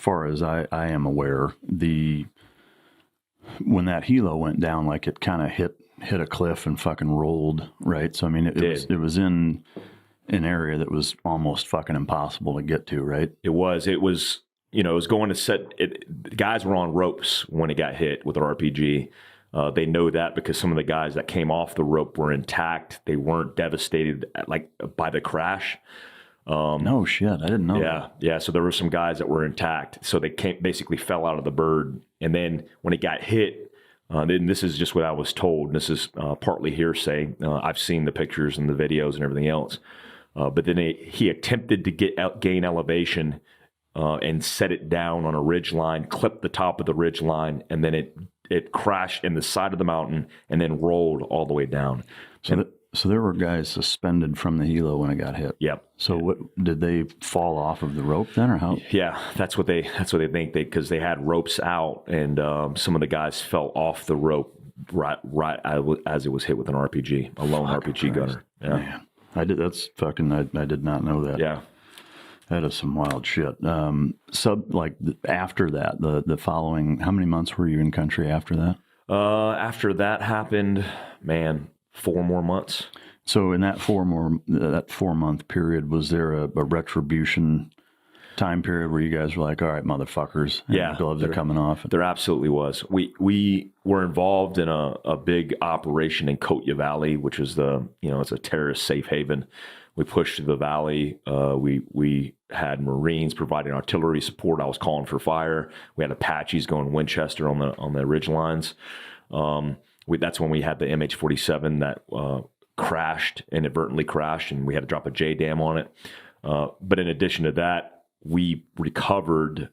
far as I am aware, when that Hilo went down, like it kind of hit a cliff and fucking rolled, right? So I mean, it was in an area that was almost fucking impossible to get to, right? It was, it was going to the guys were on ropes when it got hit with an RPG. They know that because some of the guys that came off the rope were intact. They weren't devastated by the crash. No shit, I didn't know that. Yeah. So there were some guys that were intact. So they basically fell out of the bird. And then when it got hit, then this is just what I was told. This is partly hearsay. I've seen the pictures and the videos and everything else. But then he attempted to gain elevation and set it down on a ridge line, clipped the top of the ridge line, and then it crashed in the side of the mountain and then rolled all the way down. So there were guys suspended from the Hilo when it got hit. Yep. So what did they fall off of the rope then, or how? Yeah, that's what they think, because they had ropes out, and some of the guys fell off the rope right as it was hit with an RPG, a lone RPG gunner. Yeah. Man, I did not know that. Yeah. That is some wild shit. After that, the following, how many months were you in country after that? After that happened, man, 4 more months. So in that 4-month period, was there a retribution time period where you guys were like, all right, motherfuckers, and the gloves are coming off? There absolutely was. We were involved in a big operation in Kotya Valley, which is it's a terrorist safe haven. We pushed through the valley. We had Marines providing artillery support. I was calling for fire. We had Apaches going Winchester on the ridge lines. That's when we had the MH-47 that inadvertently crashed, and we had to drop a JDAM on it. But in addition to that, we recovered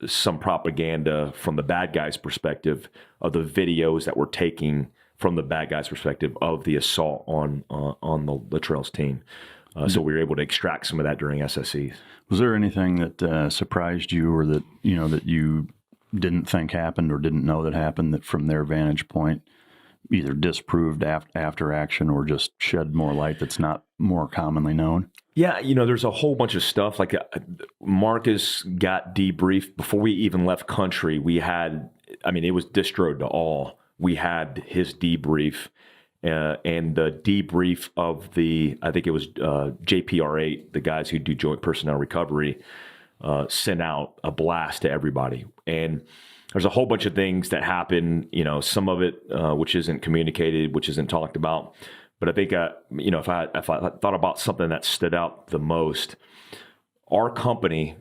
some propaganda from the bad guys' perspective of the videos that were taking from the bad guys' perspective of the assault on the Littrell's team. So we were able to extract some of that during SSEs. Was there anything that surprised you, or that you didn't think happened or didn't know that happened, that from their vantage point either disproved after action or just shed more light that's not more commonly known? Yeah, there's a whole bunch of stuff. Like Marcus got debriefed before we even left country. It was distroed to all. We had his debrief. And the debrief of I think it was JPR8, the guys who do joint personnel recovery, sent out a blast to everybody. And there's a whole bunch of things that happen, some of it which isn't communicated, which isn't talked about. But I think, if I thought about something that stood out the most, our company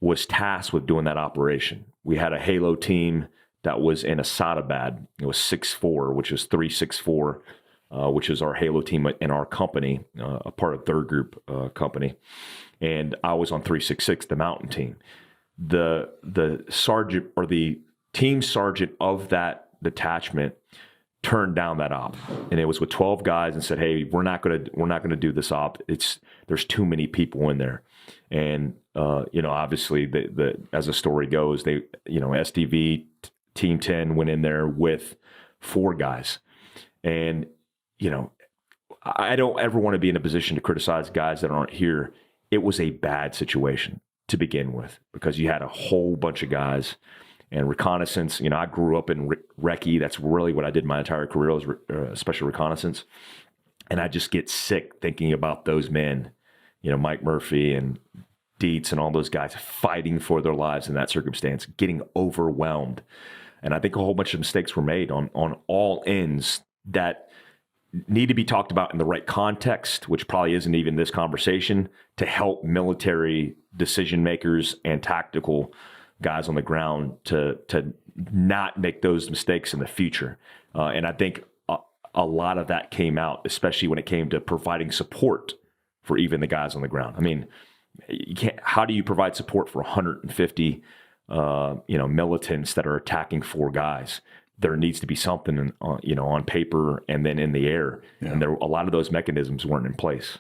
was tasked with doing that operation. We had a Hilo team that was in Asadabad. It was 6-4, which is 364, which is our Halo team in our company, a part of Third Group company. And I was on 366, the mountain team. The sergeant, or the team sergeant of that detachment, turned down that op, and it was with 12 guys, and said, "Hey, we're not gonna do this op. There's too many people in there." And obviously, as the story goes, SDV Team 10 went in there with 4 guys. And, I don't ever want to be in a position to criticize guys that aren't here. It was a bad situation to begin with, because you had a whole bunch of guys. And reconnaissance, I grew up in recce. That's really what I did my entire career, was special reconnaissance. And I just get sick thinking about those men, Mike Murphy and Dietz and all those guys fighting for their lives in that circumstance, getting overwhelmed. And I think a whole bunch of mistakes were made on all ends that need to be talked about in the right context, which probably isn't even this conversation, to help military decision makers and tactical guys on the ground to not make those mistakes in the future. And I think a lot of that came out, especially when it came to providing support for even the guys on the ground. I mean, how do you provide support for 150 militants that are attacking 4 guys? There needs to be something on paper and then in the air. Yeah. And a lot of those mechanisms weren't in place.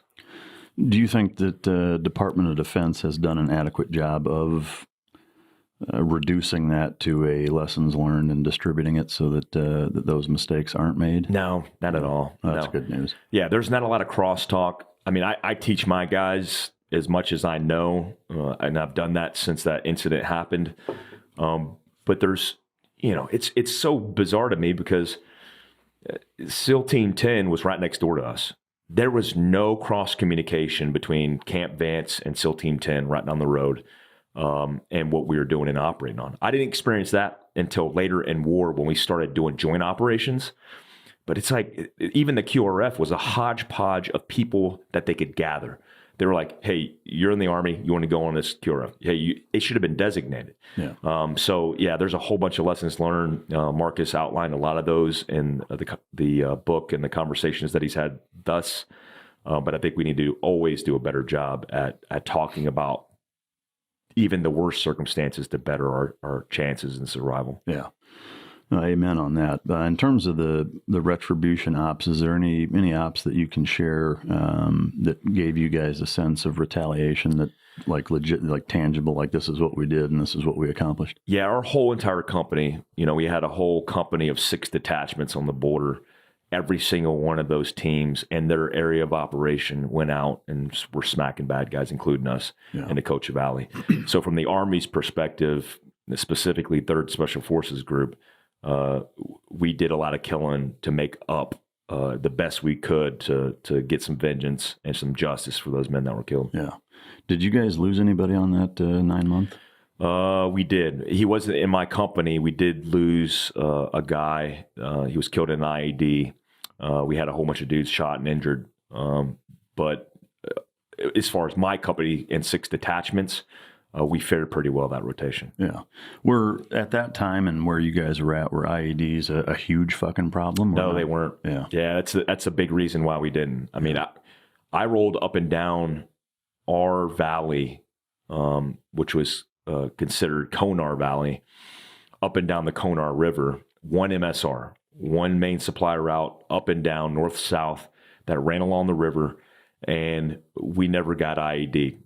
Do you think that the Department of Defense has done an adequate job of reducing that to a lessons learned and distributing it so that those mistakes aren't made? No, not at all. Oh, that's good news. Yeah, there's not a lot of crosstalk. I mean, I teach my guys as much as I know, and I've done that since that incident happened. But there's, it's so bizarre to me because SEAL Team 10 was right next door to us. There was no cross communication between Camp Vance and SEAL Team 10 right down the road, and what we were doing and operating on. I didn't experience that until later in war when we started doing joint operations. But it's like even the QRF was a hodgepodge of people that they could gather. They were like, hey, you're in the Army. You want to go on this QRF? Hey, it should have been designated. Yeah. So, there's a whole bunch of lessons learned. Marcus outlined a lot of those in the book and the conversations that he's had thus. But I think we need to always do a better job at talking about even the worst circumstances to better our chances in survival. Yeah. Amen on that. In terms of the retribution ops, is there any ops that you can share that gave you guys a sense of retaliation that like legit, like tangible, like this is what we did and this is what we accomplished? Yeah, our whole entire company, we had a whole company of 6 detachments on the border. Every single one of those teams and their area of operation went out and were smacking bad guys, including us in the Cocha Valley. So from the Army's perspective, specifically 3rd Special Forces Group, we did a lot of killing to make up the best we could to get some vengeance and some justice for those men that were killed. Yeah. Did you guys lose anybody on that 9-month? We did. He wasn't in my company. We did lose a guy. He was killed in an IED. We had a whole bunch of dudes shot and injured. But as far as my company and 6 detachments, we fared pretty well that rotation. Yeah. Were at that time and where you guys were at, were IEDs a huge fucking problem? No, they weren't. Yeah. That's a big reason why we didn't. I mean, I rolled up and down our valley, which was considered Konar Valley, up and down the Konar River, 1 MSR, 1 main supply route up and down north-south that ran along the river, and we never got IED.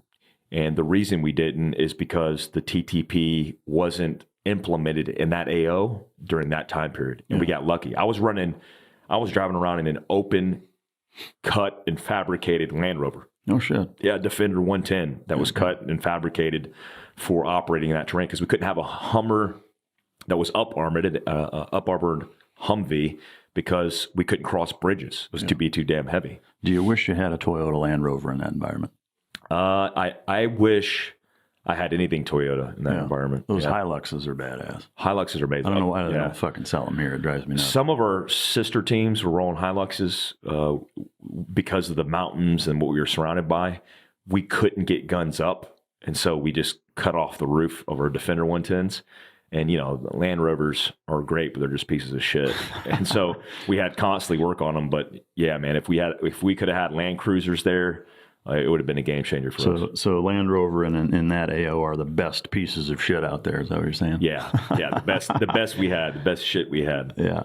And the reason we didn't is because the TTP wasn't implemented in that AO during that time period. And we got lucky. I was driving around in an open, cut, and fabricated Land Rover. No shit. Yeah, Defender 110 that was cut and fabricated for operating in that terrain because we couldn't have a Hummer that was up-armored Humvee because we couldn't cross bridges. It was too damn heavy. Do you wish you had a Toyota Land Rover in that environment? I wish I had anything Toyota in that environment. Those Hiluxes are badass. Hiluxes are amazing. I don't know why they don't fucking sell them here. It drives me nuts. Some of our sister teams were rolling Hiluxes because of the mountains and what we were surrounded by. We couldn't get guns up, and so we just cut off the roof of our Defender 110s. And, the Land Rovers are great, but they're just pieces of shit. And so we had constantly work on them. But, yeah, man, if we could have had Land Cruisers there, it would have been a game changer for us. So Land Rover and in that AO are the best pieces of shit out there. Is that what you're saying? Yeah, the best we had, the best shit we had. Yeah.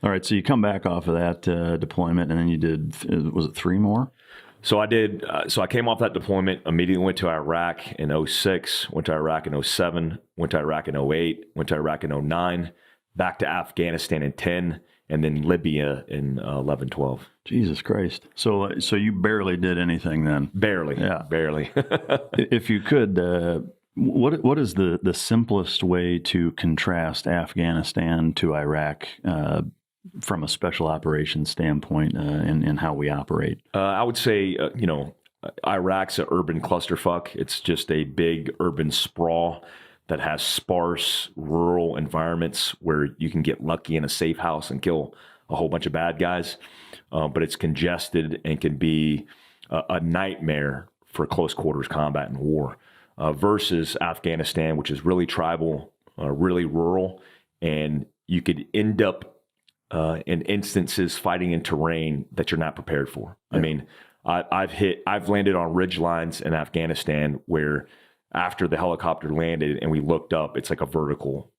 All right, so you come back off of that deployment, and then you did, was it 3 more? So I did. So I came off that deployment, immediately went to Iraq in 06, went to Iraq in 07, went to Iraq in 08, went to Iraq in 09, back to Afghanistan in 10, and then Libya in 11, 12. Jesus Christ. So you barely did anything then? Barely. Yeah. Barely. If you could, what is the simplest way to contrast Afghanistan to Iraq from a special operations standpoint in how we operate? I would say, Iraq's an urban clusterfuck. It's just a big urban sprawl that has sparse rural environments where you can get lucky in a safe house and kill a whole bunch of bad guys. But it's congested and can be a nightmare for close quarters combat and war versus Afghanistan, which is really tribal, really rural, and you could end up in instances fighting in terrain that you're not prepared for. Yeah. I mean, I've landed on ridge lines in Afghanistan where after the helicopter landed and we looked up, it's like a vertical,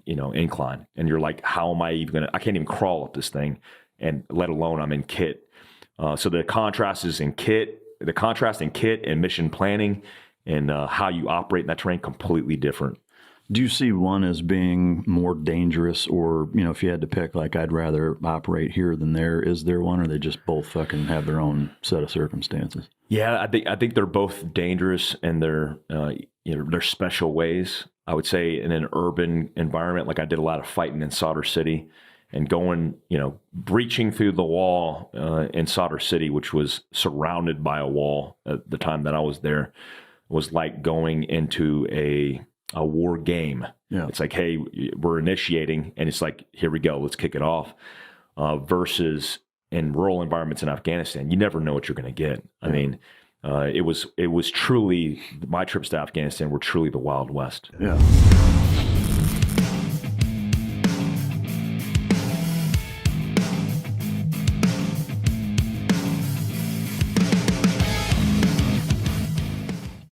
incline. And you're like, how am I even I can't even crawl up this thing, and let alone I'm in kit. So the contrast in kit and mission planning and how you operate in that terrain, completely different. Do you see one as being more dangerous, or if you had to pick, like I'd rather operate here than there? Is there one, or they just both fucking have their own set of circumstances? Yeah, I think they're both dangerous in their their special ways. I would say in an urban environment, like I did a lot of fighting in Solder City, and going, breaching through the wall in Solder City, which was surrounded by a wall at the time that I was there, was like going into a war game. Yeah. It's like, hey, we're initiating, and it's like, here we go, let's kick it off. Versus in rural environments in Afghanistan, you never know what you're going to get. I mean, it was truly, my trips to Afghanistan were truly the Wild West. Yeah.